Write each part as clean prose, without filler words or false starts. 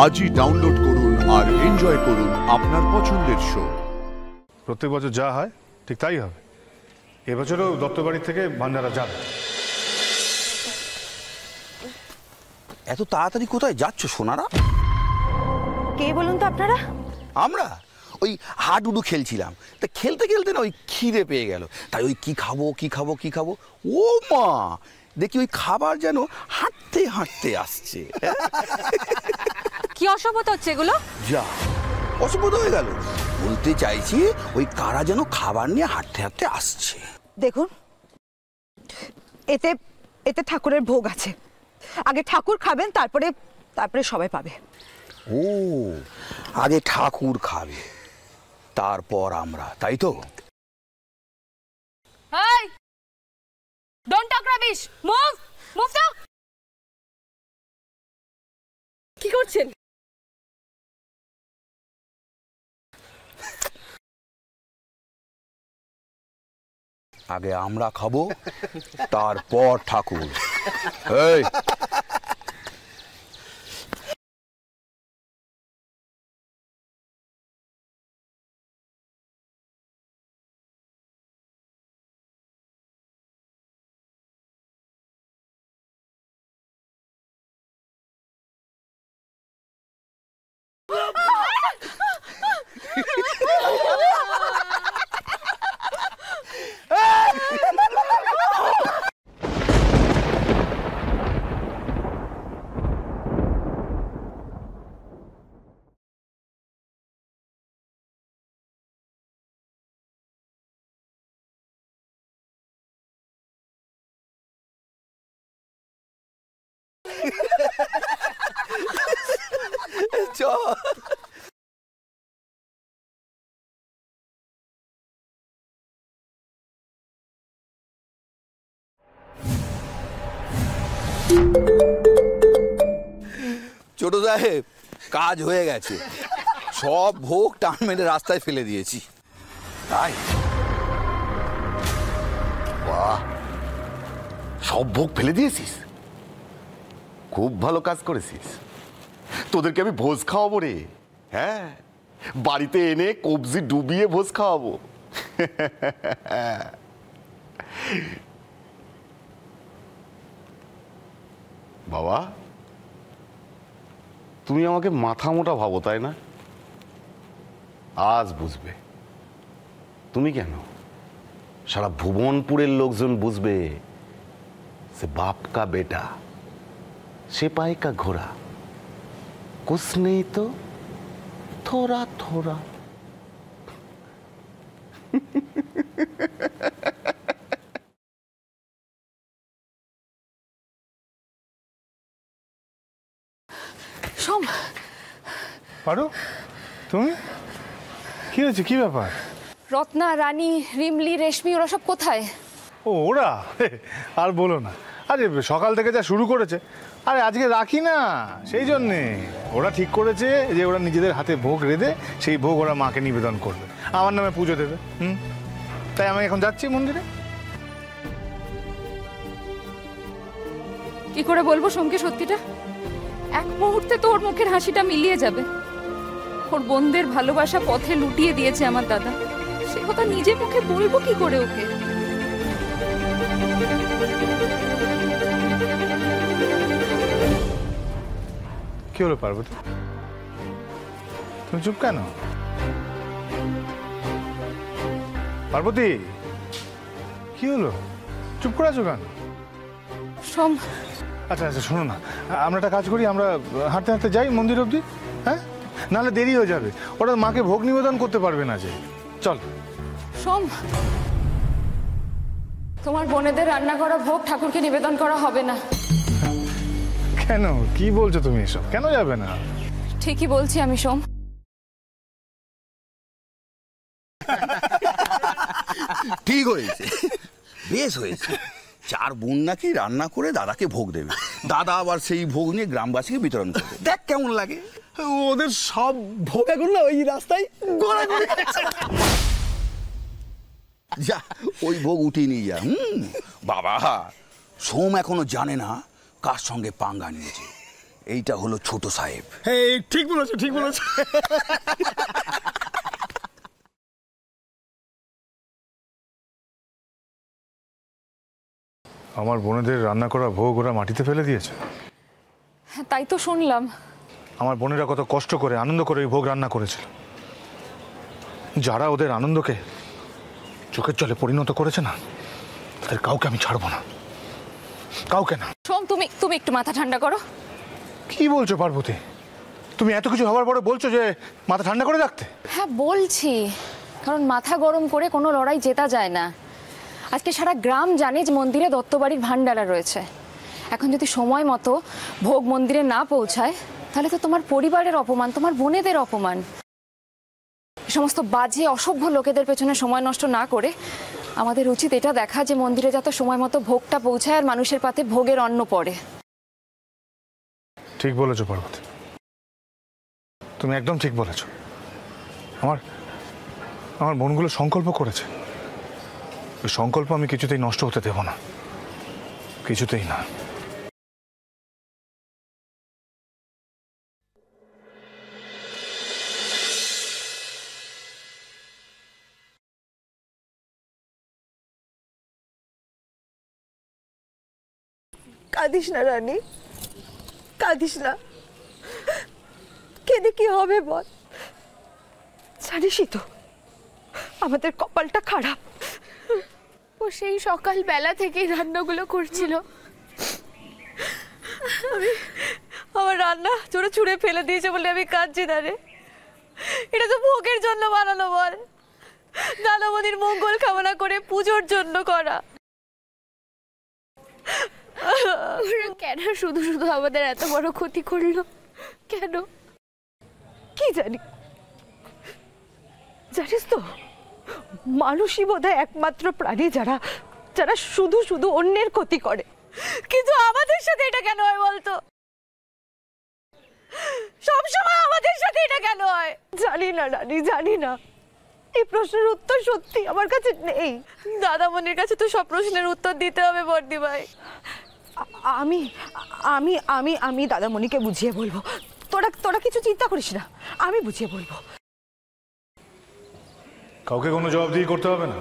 আজই ডাউনলোড করুন আর এনজয় করুন আপনার পছন্দের শো। প্রত্যেক বছর যা হয় ঠিক তাই হবে। এবছরও দত্তবাড়ি থেকে ভান্ডারা যাবে। এত তাড়াতাড়ি কোথায় যাচ্ছ সোনারা? কে বলুন তো আপনারা? আমরা ওই হাডুডু খেলছিলাম, তা খেলতে খেলতে না ওই খিদে পেয়ে গেল, তাই ওই কি খাবো কি খাবো কি খাবো, ও মা দেখি ওই খাবার যেন হাঁটতে হাঁটতে আসছে। কি অসভ্যতা হচ্ছে এগুলো? যা অসভ্যতা হয়ে গেল, বলতে চাইছি ওই কারা যেন খাবার নিয়ে হাঁটতে হাঁটতে আসছে। দেখুন, এতে এতে ঠাকুরের ভোগ আছে, আগে ঠাকুর খাবেন, তারপরে তারপরে সবাই পাবে। ও আগে ঠাকুর খাবে তারপর আমরা, তাই তো? Hey! Don't talk rubbish! Move! Move now! কি করছেন? আগে আমরা খাবো তারপর ঠাকুর। এই ছোট সাহেব, কাজ হয়ে গেছে, সব ভোগ টান মেরে রাস্তায় ফেলে দিয়েছি। তাই? বাহ, সব ভোগ ফেলে দিয়েছিস? খুব ভালো কাজ করেছিস। তোদেরকে আমি ভোজ খাওয়াবো রে। হ্যাঁ, বাড়িতে এনে কবজি ডুবিয়ে ভোজ খাওয়াবো। বাবা, তুমি আমাকে মাথা মোটা ভাবো তাই না? আজ বুঝবে। তুমি কেন, সারা ভুবনপুরের লোকজন বুঝবে সে বাপ কা বেটা, सिपाही का घोड़ा, कुछ नहीं तो थोड़ा थोड़ा। সোম, পারো তুমি? কি হয়েছে, কি ব্যাপার? রত্না, রানী, রিমলি, রেশমি ওরা সব কোথায়? ও ওরা আর বলো না, আরে সকাল থেকে যা শুরু করেছে। আরে আজকে রাখি না, সেই জন্যে ওরা ঠিক করেছে যে ওরা নিজেদের হাতে ভোগ রেঁধে সেই ভোগ ওরা মাকে নিবেদন করবে, আমার নামে পুজো দেবে। তাই আমি এখন যাচ্ছি মন্দিরে। কি করে বলবো সোমকে সত্যিটা? এক মুহূর্তে তো ওর মুখের হাসিটা মিলিয়ে যাবে। ওর বোনদের ভালোবাসা পথে লুটিয়ে দিয়েছে আমার দাদা, সে কথা নিজে মুখে বলবো কি করে ওকে? কি হলো পার্বতী, তুমি চুপ কেন? পার্বতী কি হলো, চুপ করে আছো কেন? সোম, আচ্ছা আচ্ছা শোনো না, আমরা একটা কাজ করি, আমরা হাঁটতে হাঁটতে যাই মন্দির অবধি। হ্যাঁ, নাহলে দেরি হয়ে যাবে, ওরা মাকে ভোগ নিবেদন করতে পারবে না যে। চল। সোম, তোমার বোনেদের রান্না করা ভোগ ঠাকুরকে নিবেদন করা হবে না। কেন, কি বলছো তুমি এসব? কেন যাবে না? ঠিকই বলছি আমি সোম। ঠিক হয়েছে, বেশ হয়েছে। চার বোন নাকি রান্না করে দাদাকে ভোগ দেবে, দাদা আবার সেই ভোগ নিয়ে গ্রামবাসীকে বিতরণ করবে। দেখ কেমন লাগে। ওদের সব ভোগ এখন না ওই রাস্তায় ঘোরাঘুরি করছে। যা ওই ভোগ উঠিয়ে নিয়ে যা। বাবা, সোম এখনো জানে না কার সঙ্গে পাঙ্গা নিয়েছে। এইটা হলো ছোট সাহেব। হ্যাঁ ঠিক বলেছো, ঠিক বলেছো। আমার বোনেদের রান্না করা ভোগ ওরা মাটিতে ফেলে দিয়েছে। হ্যাঁ তাই তো শুনলাম। আমার বোনেরা কত কষ্ট করে আনন্দ করে ওই ভোগ রান্না করেছিল। যারা ওদের আনন্দকে চোখের জলে পরিণত করেছে না, তাদের কাউকে আমি ছাড়বো না, কাউকে না। শোন, তুমি একটু মাথা ঠান্ডা করো। কি বলছো পার্বতী? তুমি এত কিছু হওয়ার পরে বলছো যে মাথা ঠান্ডা করে রাখতে? হ্যাঁ বলছি, কারণ মাথা গরম করে কোনো লড়াই জেতা যায় না। আজকে সারা গ্রাম জানে যে মন্দিরে দত্তবাড়ির ভান্ডারা রয়েছে। এখন যদি সময় মতো ভোগ মন্দিরে না পৌঁছায়, তাহলে তো তোমার পরিবারের অপমান, তোমার বোনেদের অপমান। সমস্ত বাজে অসভ্য লোকেদের পেছনে সময় নষ্ট না করে আমাদের উচিত এটা দেখা যে মন্দিরে যাতে সময় মতো ভোগটা পৌঁছায় আর মানুষের পাতে ভোগের অন্ন পড়ে। ঠিক বলেছো পার্বতী, তুমি একদম ঠিক বলেছো। আমার বোনগুলো সংকল্প করেছে, ওই সংকল্প আমি কিছুতেই নষ্ট হতে দেব না, কিছুতেই না। কাঁদিস না রানী, কাঁদিস না। কেঁদে কি হবে বল? জানিসই তো আমাদের কপালটা খারাপ। ও সেই সকালবেলা থেকেই রান্নাগুলো করছিল। আমার রান্না চোরে ছুঁড়ে ফেলে দিয়েছে বলে আমি কাঁদছি না রে। এটা তো ভোগের জন্য বানানো বল, দাদামণির মঙ্গল কামনা করে পুজোর জন্য করা। ওরা কেন শুধু শুধু আমাদের এত বড় ক্ষতি করলো? কেন কি জানি, জানিস তো মানুষই বোধহয় একমাত্র প্রাণী যারা যারা শুধু শুধু অন্যের ক্ষতি করে। কিন্তু আমাদের সাথে এটা কেন হয় বলতো? সবসময় আমাদের সাথে এটা কেন হয়? জানি না রানী, জানি না। এই প্রশ্নের উত্তর সত্যি আমার কাছে নেই। দাদামণির কাছে তো সব প্রশ্নের উত্তর দিতে হবে বর্দি ভাই। আমি আমি আমি আমি দাদামণিকে বুঝিয়ে বলবো। তোরা কিছু চিন্তা করিস না, আমি বুঝিয়ে বলবো। কাউকে কোনো জবাবদিহি করতে হবে না।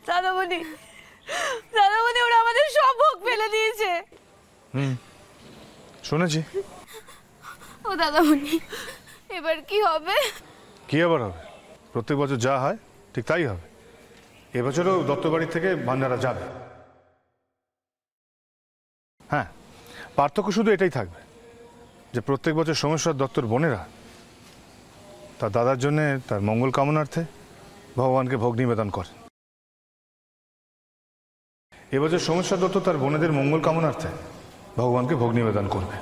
দাদামণি, দাদামণি ওরা আমাদের সব ভোগ ফেলে দিয়েছে। শুনেছি। ও দাদামণি, এবার কি হবে? কি আবার হবে? প্রত্যেক বছর যা হয় ঠিক তাই হবে। এবছরও দত্তবাড়ি থেকে ভান্ডারা যাবে। হ্যাঁ, পার্থক্য শুধু এটাই থাকবে যে প্রত্যেক বছর সোমেশ্বর দত্তর বোনেরা তার দাদার জন্য তার মঙ্গল কামনার্থে ভগবানকে ভোগ নিবেদন করে। এবছর সোমেশ্বর দত্ত তার বোনেদের মঙ্গল কামনার্থে ভগবানকে ভোগ নিবেদন করবে।